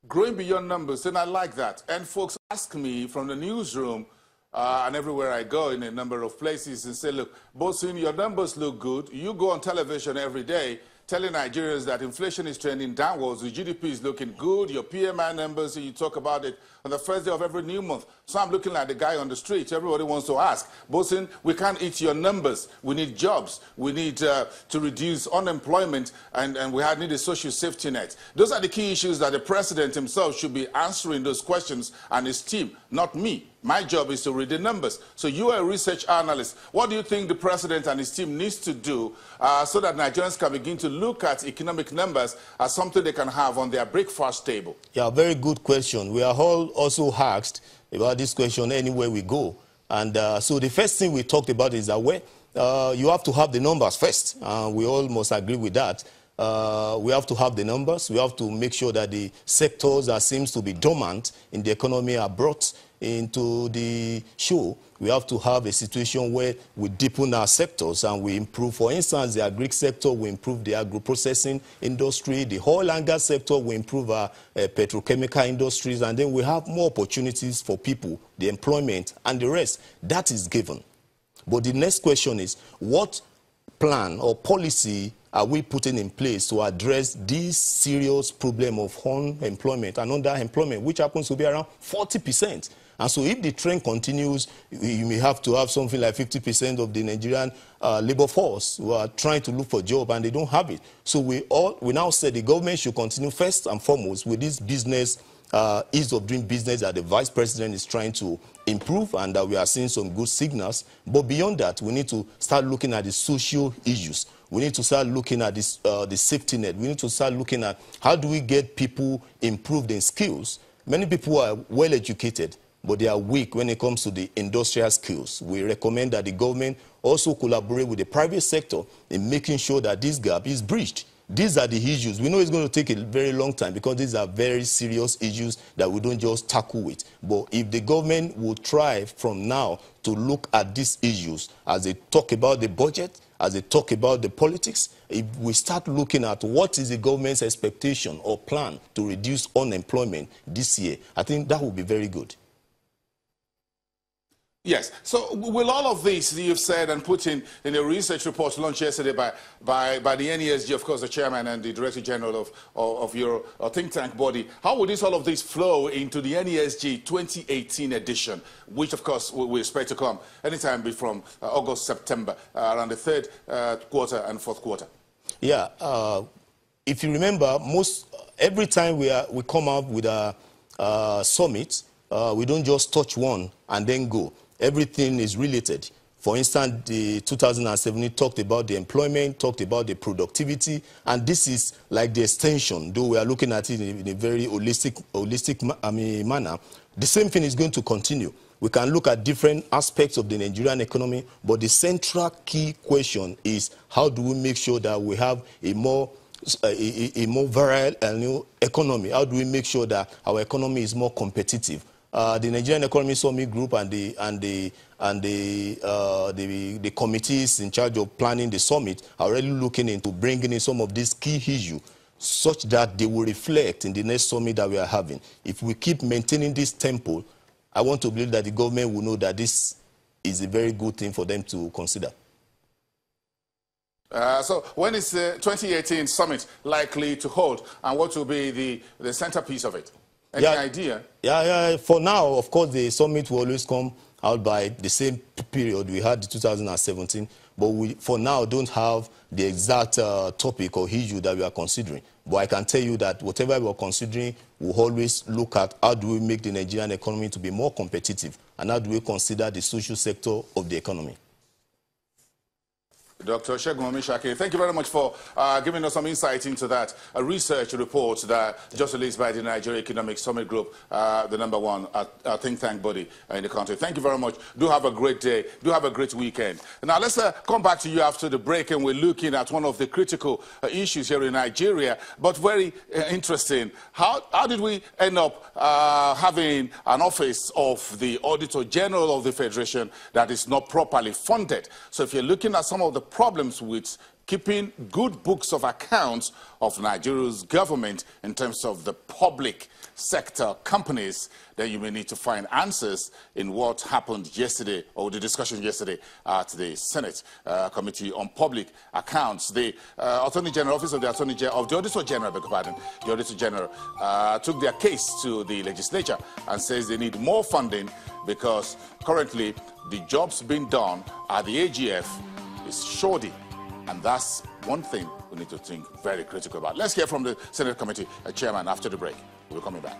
Growing beyond numbers, and I like that. And folks ask me from the newsroom and everywhere I go in a number of places and say, look, Bosun, your numbers look good. You go on television every day telling Nigerians that inflation is trending downwards, the GDP is looking good, your PMI numbers, you talk about it on the first day of every new month. So I'm looking like the guy on the street. Everybody wants to ask, Bosun, we can't eat your numbers. We need jobs. We need to reduce unemployment, and we need a social safety net. Those are the key issues that the president himself should be answering those questions, and his team, not me. My job is to read the numbers. So you are a research analyst. What do you think the president and his team needs to do so that Nigerians can begin to look at economic numbers as something they can have on their breakfast table? Yeah, very good question. We are all also asked about this question anywhere we go. And so the first thing we talked about is that you have to have the numbers first. We all must agree with that. We have to have the numbers. We have to make sure that the sectors that seems to be dormant in the economy are brought into the show. We have to have a situation where we deepen our sectors and we improve. For instance, the agri sector, we improve the agro-processing industry. The oil and gas sector, we improve our petrochemical industries. And then we have more opportunities for people, the employment and the rest. That is given. But the next question is, what plan or policy are we putting in place to address this serious problem of unemployment and underemployment, which happens to be around 40%? And so if the trend continues, you may have to have something like 50% of the Nigerian labor force who are trying to look for a job and they don't have it. So we now say the government should continue first and foremost with this business, ease of doing business that the vice president is trying to improve, and that we are seeing some good signals. But beyond that, we need to start looking at the social issues. We need to start looking at this, the safety net. We need to start looking at how do we get people improved in skills. Many people are well educated, but they are weak when it comes to the industrial skills. We recommend that the government also collaborate with the private sector in making sure that this gap is bridged. These are the issues. We know it's going to take a very long time because these are very serious issues that we don't just tackle it. But if the government will try from now to look at these issues as they talk about the budget, as they talk about the politics, if we start looking at what is the government's expectation or plan to reduce unemployment this year, I think that would be very good. Yes. So will all of this you've said and put in a research report launched yesterday by the NESG, of course, the chairman and the director general of your think tank body, how will all of this flow into the NESG 2018 edition, which, of course, we expect to come anytime from August, September, around the third quarter and fourth quarter? Yeah. If you remember, every time we come up with a summit, we don't just touch one and then go. Everything is related. For instance, the 2017 talked about the employment, talked about the productivity, and this is like the extension, though we are looking at it in a very holistic manner. The same thing is going to continue. We can look at different aspects of the Nigerian economy, but the central key question is how do we make sure that we have a more virile economy? How do we make sure that our economy is more competitive? The Nigerian Economy Summit Group and the committees in charge of planning the summit are already looking into bringing in some of these key issues such that they will reflect in the next summit that we are having. If we keep maintaining this tempo, I want to believe that the government will know that this is a very good thing for them to consider. So when is the 2018 summit likely to hold, and what will be the centerpiece of it? Any idea? Yeah. For now, of course, the summit will always come out by the same period we had in 2017, but we, for now, don't have the exact topic or issue that we are considering. But I can tell you that whatever we are considering, we'll always look at how do we make the Nigerian economy to be more competitive, and how do we consider the social sector of the economy. Dr. Segun Omishake, thank you very much for giving us some insight into that research report that just released by the Nigeria Economic Summit Group, the #1 think tank body in the country. Thank you very much. Do have a great day. Do have a great weekend. Now, let's come back to you after the break, and we're looking at one of the critical issues here in Nigeria, but very interesting. How did we end up having an office of the Auditor General of the Federation that is not properly funded? So if you're looking at some of the problems with keeping good books of accounts of Nigeria's government in terms of the public sector companies, then you may need to find answers in what happened yesterday, or the discussion yesterday at the Senate Committee on Public Accounts. The Attorney General, Office of the Attorney General, of the Auditor General, beg your pardon, the Auditor General took their case to the legislature and says they need more funding because currently the jobs being done at the AGF is shoddy, and that's one thing we need to think very critical about. Let's hear from the Senate Committee Chairman after the break. We're coming back.